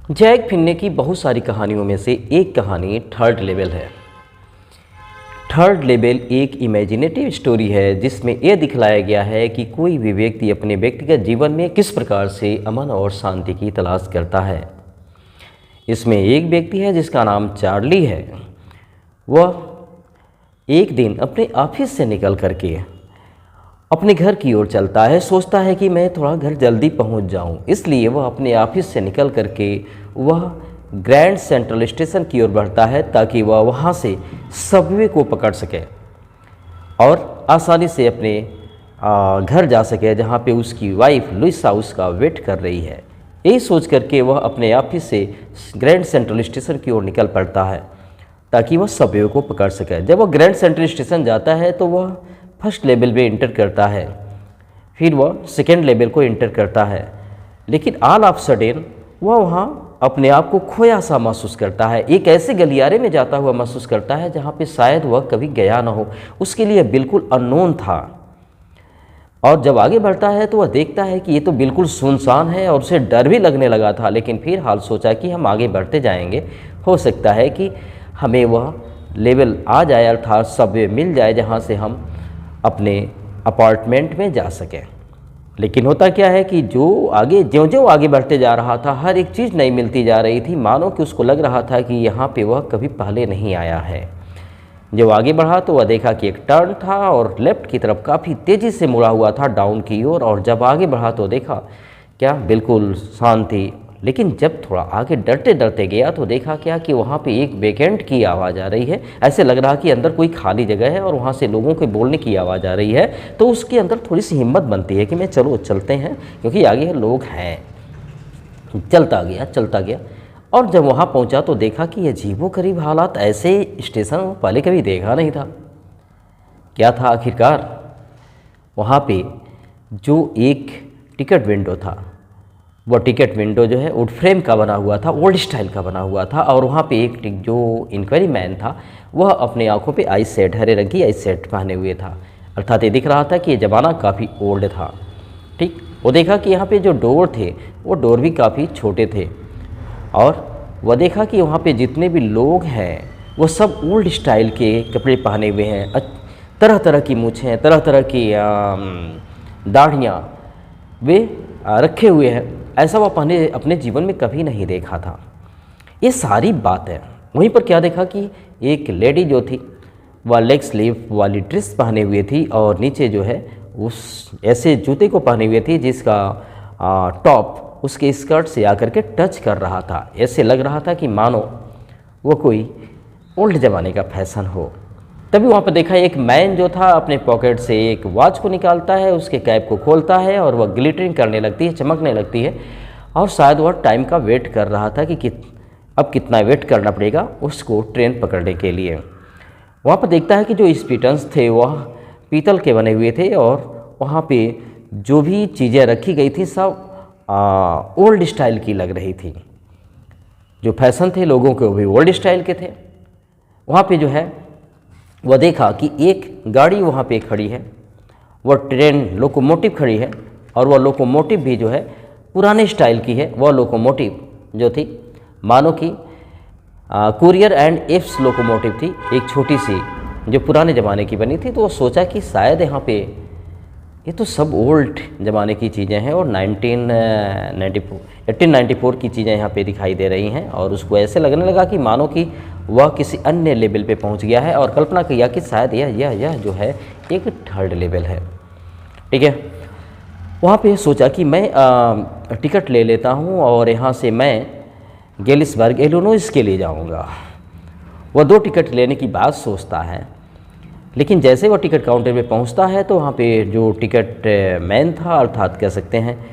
Jack फिन्ने की बहुत सारी कहानियों में से एक कहानी थर्ड लेवल है। थर्ड लेवल एक इमेजिनेटिव स्टोरी है जिसमें यह दिखलाया गया है कि कोई भी व्यक्ति अपने व्यक्तिगत जीवन में किस प्रकार से अमन और शांति की तलाश करता है। इसमें एक व्यक्ति है जिसका नाम चार्ली है। वह एक दिन अपने ऑफिस से निकल करके अपने घर की ओर चलता है। सोचता है कि मैं थोड़ा घर जल्दी पहुंच जाऊं, इसलिए वह अपने ऑफिस से निकल करके वह ग्रैंड सेंट्रल स्टेशन की ओर बढ़ता है ताकि वह वहां से सबवे को पकड़ सके और आसानी से अपने घर जा सके जहां पे उसकी वाइफ लुइसा उसका वेट कर रही है। यही सोच करके वह अपने ऑफिस से ग्रैंड सेंट्रल स्टेशन की ओर निकल पड़ता है ताकि वह सबवे को पकड़ सके। जब वह ग्रैंड सेंट्रल स्टेशन जाता है तो वह फर्स्ट लेवल में इंटर करता है, फिर वह सेकेंड लेवल को इंटर करता है, लेकिन ऑल ऑफ सडन वह वहाँ अपने आप को खोया सा महसूस करता है। एक ऐसे गलियारे में जाता हुआ महसूस करता है जहाँ पे शायद वह कभी गया ना हो, उसके लिए बिल्कुल अननोन था। और जब आगे बढ़ता है तो वह देखता है कि ये तो बिल्कुल सुनसान है और उसे डर भी लगने लगा था, लेकिन फिर हाल सोचा कि हम आगे बढ़ते जाएंगे, हो सकता है कि हमें वह लेवल आ जाए अर्थात सबवे मिल जाए जहाँ से हम अपने अपार्टमेंट में जा सकें। लेकिन होता क्या है कि ज्यों ज्यों आगे बढ़ते जा रहा था हर एक चीज़ नई मिलती जा रही थी, मानो कि उसको लग रहा था कि यहाँ पे वह कभी पहले नहीं आया है। जब आगे बढ़ा तो वह देखा कि एक टर्न था और लेफ़्ट की तरफ काफ़ी तेज़ी से मुड़ा हुआ था डाउन की ओर। और जब आगे बढ़ा तो देखा क्या बिल्कुल शांति, लेकिन जब थोड़ा आगे डरते डरते गया तो देखा क्या कि वहाँ पे एक वेकेंट की आवाज़ आ रही है। ऐसे लग रहा कि अंदर कोई खाली जगह है और वहाँ से लोगों के बोलने की आवाज़ आ रही है। तो उसके अंदर थोड़ी सी हिम्मत बनती है कि मैं चलो चलते हैं क्योंकि आगे लोग हैं। चलता गया और जब वहाँ पहुँचा तो देखा कि अजीबोगरीब हालात, ऐसे स्टेशन पहले कभी देखा नहीं था। क्या था आखिरकार, वहाँ पे जो एक टिकट विंडो था, वह टिकट विंडो जो है वुड फ्रेम का बना हुआ था, ओल्ड स्टाइल का बना हुआ था। और वहाँ पे एक जो इंक्वायरी मैन था वह अपने आंखों पे आई सेट, हरे रंग की आई सेट पहने हुए था, अर्थात ये दिख रहा था कि ये ज़माना काफ़ी ओल्ड था। ठीक, वो देखा कि यहाँ पे जो डोर थे वो डोर भी काफ़ी छोटे थे। और वह देखा कि वहाँ पे जितने भी लोग हैं वो सब ओल्ड स्टाइल के कपड़े पहने हुए हैं, तरह तरह की मूछें, तरह तरह की दाढ़ियाँ वे रखे हुए हैं। ऐसा वह अपने जीवन में कभी नहीं देखा था। ये सारी बातें वहीं पर क्या देखा कि एक लेडी जो थी वह लेग स्लीव वाली ड्रेस पहने हुए थी और नीचे जो है उस ऐसे जूते को पहने हुए थी जिसका टॉप उसके स्कर्ट से आकर के टच कर रहा था। ऐसे लग रहा था कि मानो वो कोई ओल्ड ज़माने का फैशन हो। तभी वहाँ पर देखा एक मैन जो था अपने पॉकेट से एक वॉच को निकालता है, उसके कैप को खोलता है और वह ग्लिटरिंग करने लगती है, चमकने लगती है। और शायद वह टाइम का वेट कर रहा था कि अब कितना वेट करना पड़ेगा उसको ट्रेन पकड़ने के लिए। वहाँ पर देखता है कि जो स्पीटन्स थे वह पीतल के बने हुए थे और वहाँ पे जो भी चीज़ें रखी गई थी सब ओल्ड स्टाइल की लग रही थी। जो फैशन थे लोगों के वो भी ओल्ड स्टाइल के थे। वहाँ पे जो है वह देखा कि एक गाड़ी वहाँ पे खड़ी है, वह ट्रेन लोकोमोटिव खड़ी है और वह लोकोमोटिव भी जो है पुराने स्टाइल की है। वह लोकोमोटिव जो थी मानो कि कुरियर एंड एफ्स लोकोमोटिव थी, एक छोटी सी जो पुराने ज़माने की बनी थी। तो वो सोचा कि शायद यहाँ पे ये तो सब ओल्ड ज़माने की चीज़ें हैं और 1894 की चीज़ें यहाँ पे दिखाई दे रही हैं। और उसको ऐसे लगने लगा कि मानो कि वह किसी अन्य लेवल पे पहुँच गया है और कल्पना किया कि शायद यह जो है एक थर्ड लेवल है। ठीक है, वहाँ पे सोचा कि मैं टिकट ले लेता हूँ और यहाँ से मैं गेलिसबर्ग इलिनॉइस के लिए जाऊँगा। वह 2 टिकट लेने की बात सोचता है, लेकिन जैसे वह टिकट काउंटर पे पहुंचता है तो वहाँ पे जो टिकट मैन था अर्थात कह सकते हैं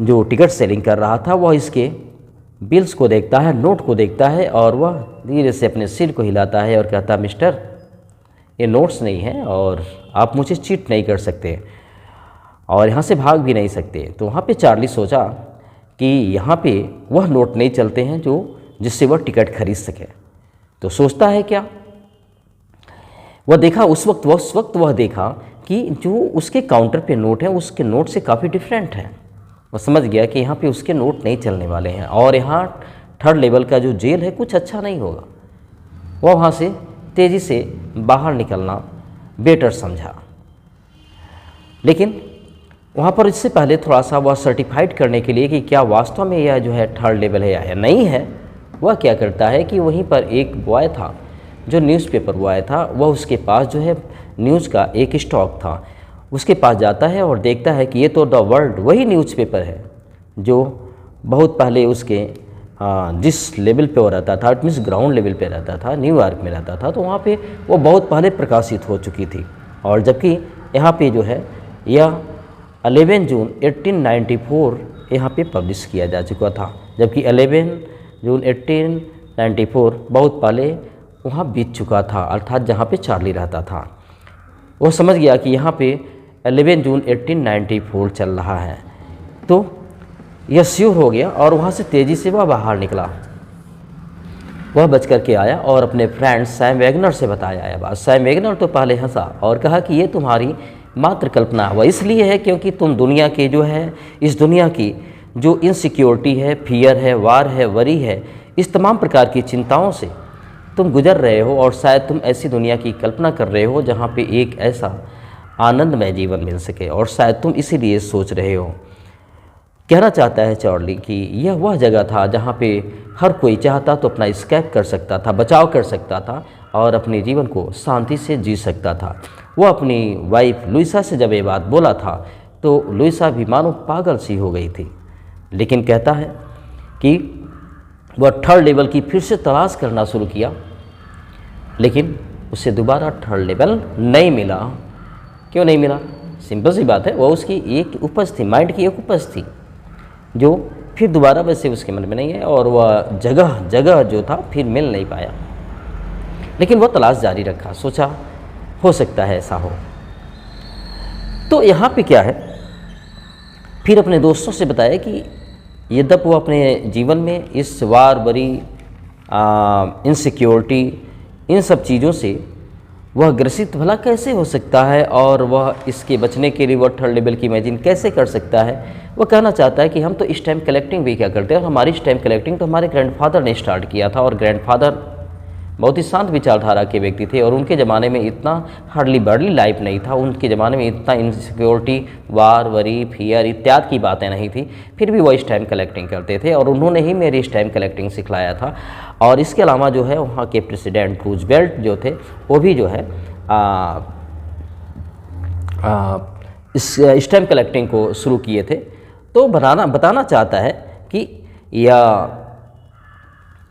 जो टिकट सेलिंग कर रहा था, वह इसके बिल्स को देखता है, नोट को देखता है और वह धीरे से अपने सिर को हिलाता है और कहता, मिस्टर ये नोट्स नहीं हैं और आप मुझे चीट नहीं कर सकते और यहाँ से भाग भी नहीं सकते। तो वहाँ पे चार्ली सोचा कि यहाँ पे वह नोट नहीं चलते हैं जिससे वह टिकट खरीद सके। तो सोचता है क्या, वह देखा उस वक्त वह देखा कि जो उसके काउंटर पे नोट है उसके नोट से काफ़ी डिफरेंट है। वो समझ गया कि यहाँ पे उसके नोट नहीं चलने वाले हैं और यहाँ थर्ड लेवल का जो जेल है कुछ अच्छा नहीं होगा। वह वहाँ से तेज़ी से बाहर निकलना बेटर समझा। लेकिन वहाँ पर इससे पहले थोड़ा सा वह सर्टिफाइड करने के लिए कि क्या वास्तव में यह जो है थर्ड लेवल है या नहीं है, वह क्या करता है कि वहीं पर एक बॉय था जो न्यूज़पेपर बॉय था, वह उसके पास जो है न्यूज़ का एक स्टॉक था, उसके पास जाता है और देखता है कि ये तो द वर्ल्ड वही न्यूज़पेपर है जो बहुत पहले उसके जिस लेवल पे वो रहता था, इट मीन्स ग्राउंड लेवल पे रहता था, न्यूयॉर्क में रहता था, तो वहाँ पे वो बहुत पहले प्रकाशित हो चुकी थी। और जबकि यहाँ पे जो है यह 11 जून 1894 यहाँ पे पब्लिश किया जा चुका था, जबकि 11 जून 1894 बहुत पहले वहाँ बीत चुका था, अर्थात जहाँ पे चार्ली रहता था। वो समझ गया कि यहाँ पे 11 जून 1894 चल रहा है, तो यह श्योर हो गया और वहाँ से तेज़ी से वह बाहर निकला। वह बच कर के आया और अपने फ्रेंड सैम वैगनर से बताया यह बात। सैम वैगनर तो पहले हंसा और कहा कि ये तुम्हारी मात्र कल्पना वह इसलिए है क्योंकि तुम दुनिया के जो है, इस दुनिया की जो इनसिक्योरिटी है, फियर है, वार है, वरी है, इस तमाम प्रकार की चिंताओं से तुम गुजर रहे हो और शायद तुम ऐसी दुनिया की कल्पना कर रहे हो जहाँ पे एक ऐसा आनंदमय जीवन मिल सके, और शायद तुम इसीलिए सोच रहे हो। कहना चाहता है चार्ली कि यह वह जगह था जहाँ पे हर कोई चाहता तो अपना स्केप कर सकता था, बचाव कर सकता था और अपने जीवन को शांति से जी सकता था। वह अपनी वाइफ लुइसा से जब ये बात बोला था तो लुइसा भी मानो पागल सी हो गई थी, लेकिन कहता है कि वह थर्ड लेवल की फिर से तलाश करना शुरू किया, लेकिन उसे दोबारा थर्ड लेवल नहीं मिला। क्यों नहीं मिला? सिंपल सी बात है, वह उसकी एक उपज थी, माइंड की एक उपज थी जो फिर दोबारा वैसे उसके मन में नहीं है और वह जगह जगह जो था फिर मिल नहीं पाया। लेकिन वह तलाश जारी रखा, सोचा हो सकता है ऐसा हो। तो यहाँ पे क्या है, फिर अपने दोस्तों से बताया कि यद्यपि वो अपने जीवन में इस वार बरी इनसिक्योरिटी इन सब चीज़ों से वह ग्रसित भला कैसे हो सकता है और वह इसके बचने के लिए वह थर्ड लेवल की इमेजिन कैसे कर सकता है। वह कहना चाहता है कि हम तो स्टैम्प कलेक्टिंग भी क्या करते हैं, और हमारी स्टैम्प कलेक्टिंग तो हमारे ग्रैंडफादर ने स्टार्ट किया था, और ग्रैंडफादर बहुत ही शांत विचारधारा के व्यक्ति थे और उनके ज़माने में इतना हार्डली बर्डली लाइफ नहीं था, उनके ज़माने में इतना इनसिक्योरिटी, वार वरी, फियर इत्यादि की बातें नहीं थी, फिर भी वो स्टैम्प कलेक्टिंग करते थे और उन्होंने ही मेरी स्टैम्प कलेक्टिंग सिखलाया था। और इसके अलावा जो है वहाँ के प्रेसिडेंट रूजवेल्ट जो थे वो भी जो है इस स्टैम्प कलेक्टिंग को शुरू किए थे। तो बताना चाहता है कि यह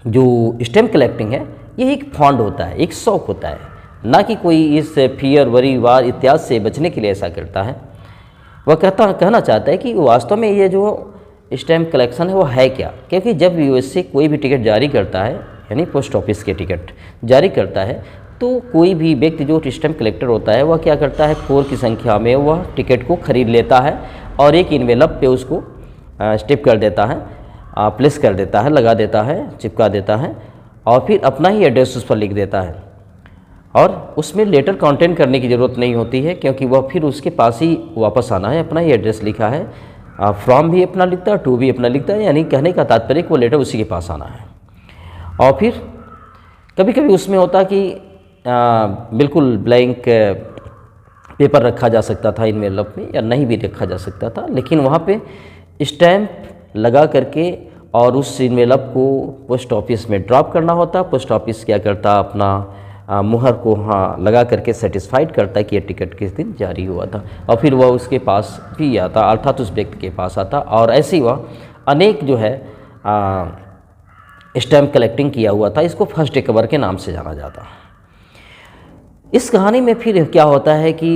जो स्टैम्प कलेक्टिंग है ये एक फॉन्ड होता है, एक शौक होता है, ना कि कोई इस फियर वरी वार इत्यादि से बचने के लिए ऐसा करता है। वह कहना चाहता है कि वास्तव में ये जो स्टैम्प कलेक्शन है वो है क्या, क्योंकि जब यूएसए कोई भी टिकट जारी करता है, यानी पोस्ट ऑफिस के टिकट जारी करता है, तो कोई भी व्यक्ति जो स्टैम्प कलेक्टर होता है वह क्या करता है, 4 की संख्या में वह टिकट को खरीद लेता है और एक इन्वेलप पे उसको स्टिप कर देता है, प्लेस कर देता है, लगा देता है, चिपका देता है और फिर अपना ही एड्रेस उस पर लिख देता है। और उसमें लेटर कंटेंट करने की ज़रूरत नहीं होती है, क्योंकि वह फिर उसके पास ही वापस आना है, अपना ही एड्रेस लिखा है, फ्रॉम भी अपना लिखता है, टू भी अपना लिखता है, यानी कहने का तात्पर्य कि वो लेटर उसी के पास आना है। और फिर कभी कभी उसमें होता कि बिल्कुल ब्लैंक पेपर रखा जा सकता था इनवेलप में, या नहीं भी रखा जा सकता था, लेकिन वहाँ पे स्टैम्प लगा करके और उस इनवेलप को पोस्ट ऑफिस में ड्रॉप करना होता। पोस्ट ऑफिस क्या करता, अपना मुहर को लगा करके सेटिस्फाइड करता कि ये टिकट किस दिन जारी हुआ था, और फिर वह उसके पास भी आता, अर्थात उस व्यक्ति के पास आता। और ऐसे ही वह अनेक जो है स्टैम्प कलेक्टिंग किया हुआ था। इसको फर्स्ट डे कवर के नाम से जाना जाता। इस कहानी में फिर क्या होता है कि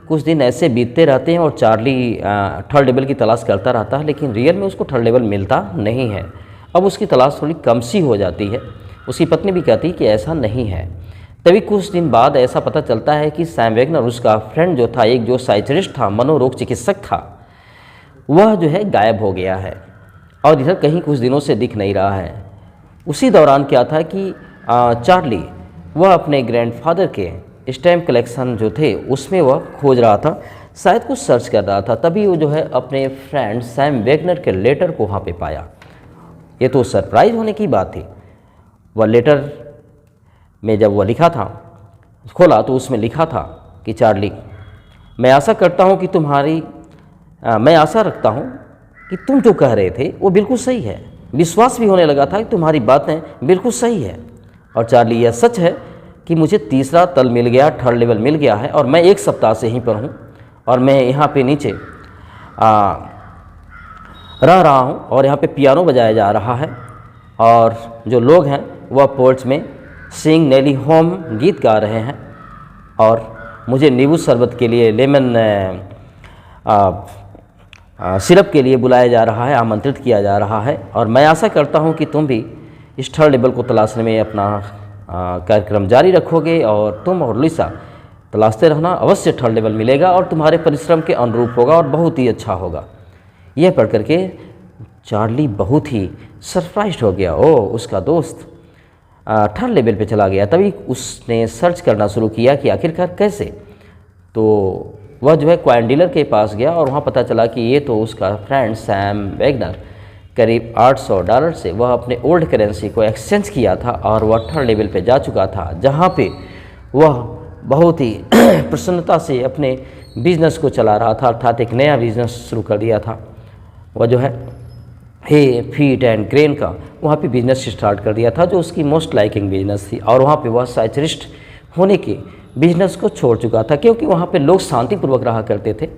कुछ दिन ऐसे बीतते रहते हैं और चार्ली थर्ड लेवल की तलाश करता रहता है, लेकिन रियल में उसको थर्ड लेवल मिलता नहीं है। अब उसकी तलाश थोड़ी कम सी हो जाती है। उसकी पत्नी भी कहती है कि ऐसा नहीं है। तभी कुछ दिन बाद ऐसा पता चलता है कि सैम वैगनर, उसका फ्रेंड जो था, एक जो साइकियाट्रिस्ट था, मनोरोग चिकित्सक था, वह जो है गायब हो गया है और इधर कहीं कुछ दिनों से दिख नहीं रहा है। उसी दौरान क्या था कि चार्ली वह अपने ग्रैंडफादर के स्टैम्प कलेक्शन जो थे उसमें वह खोज रहा था, शायद कुछ सर्च कर रहा था, तभी वो जो है अपने फ्रेंड सैम वेगनर के लेटर को वहाँ पे पाया। ये तो सरप्राइज होने की बात थी। वह लेटर में जब वह लिखा था, खोला तो उसमें लिखा था कि चार्ली, मैं आशा रखता हूँ कि तुम जो कह रहे थे वो बिल्कुल सही है। विश्वास भी होने लगा था कि तुम्हारी बातें बिल्कुल सही है। और चार्ली, यह सच है कि मुझे तीसरा तल मिल गया, थर्ड लेवल मिल गया है, और मैं 1 सप्ताह से यहीं पर हूँ और मैं यहाँ पे नीचे रह रहा हूँ और यहाँ पे पियानो बजाया जा रहा है और जो लोग हैं वह पोर्च में सिंग नेली होम गीत गा रहे हैं और मुझे नींबू शरबत के लिए, लेमन सिरप के लिए बुलाया जा रहा है, आमंत्रित किया जा रहा है। और मैं आशा करता हूँ कि तुम भी इस थर्ड लेवल को तलाशने में अपना कार्यक्रम जारी रखोगे और तुम और लुइसा तलाशते रहना, अवश्य थर्ड लेवल मिलेगा और तुम्हारे परिश्रम के अनुरूप होगा और बहुत ही अच्छा होगा। यह पढ़ करके चार्ली बहुत ही सरप्राइज्ड हो गया। उसका दोस्त थर्ड लेवल पे चला गया। तभी उसने सर्च करना शुरू किया कि आखिरकार कैसे। तो वह जो है कॉइन डीलर के पास गया और वहाँ पता चला कि ये तो उसका फ्रेंड सैम वेगनर करीब $800 से वह अपने ओल्ड करेंसी को एक्सचेंज किया था और वह थर्ड लेवल पे जा चुका था, जहाँ पे वह बहुत ही प्रसन्नता से अपने बिजनेस को चला रहा था, अर्थात एक नया बिजनेस शुरू कर दिया था। वह जो है हे फीट एंड ग्रेन का वहाँ पे बिजनेस स्टार्ट कर दिया था, जो उसकी मोस्ट लाइकिंग बिजनेस थी। और वहाँ पे वह साइकिलिस्ट होने के बिजनेस को छोड़ चुका था, क्योंकि वहाँ पे लोग शांतिपूर्वक रहा करते थे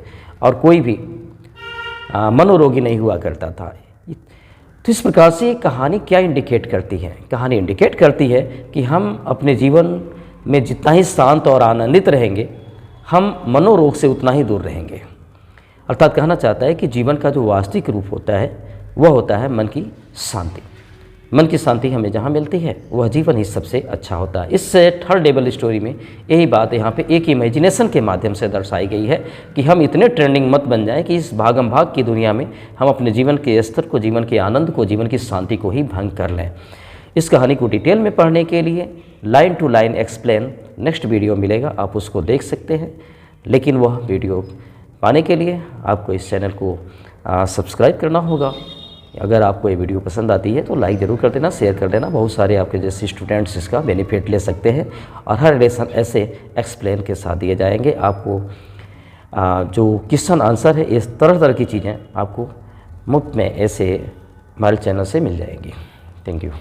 और कोई भी मनोरोगी नहीं हुआ करता था। तो इस प्रकार से कहानी क्या इंडिकेट करती है? कहानी इंडिकेट करती है कि हम अपने जीवन में जितना ही शांत और आनंदित रहेंगे, हम मनोरोग से उतना ही दूर रहेंगे। अर्थात कहना चाहता है कि जीवन का जो वास्तविक रूप होता है वह होता है मन की शांति। मन की शांति हमें जहाँ मिलती है वह जीवन ही सबसे अच्छा होता है। इस थर्ड लेवल स्टोरी में यही बात यहाँ पे एक इमेजिनेशन के माध्यम से दर्शाई गई है कि हम इतने ट्रेंडिंग मत बन जाएं कि इस भागम भाग की दुनिया में हम अपने जीवन के स्तर को, जीवन के आनंद को, जीवन की शांति को ही भंग कर लें। इस कहानी को डिटेल में पढ़ने के लिए line to line explain next video मिलेगा, आप उसको देख सकते हैं। लेकिन वह वीडियो पाने के लिए आपको इस चैनल को सब्सक्राइब करना होगा। अगर आपको ये वीडियो पसंद आती है तो लाइक ज़रूर कर देना, शेयर कर देना। बहुत सारे आपके जैसे स्टूडेंट्स इसका बेनिफिट ले सकते हैं और हर लेसन ऐसे एक्सप्लेन के साथ दिए जाएंगे। आपको जो क्वेश्चन आंसर है, इस तरह की चीज़ें आपको मुफ्त में ऐसे हमारे चैनल से मिल जाएंगी। Thank you.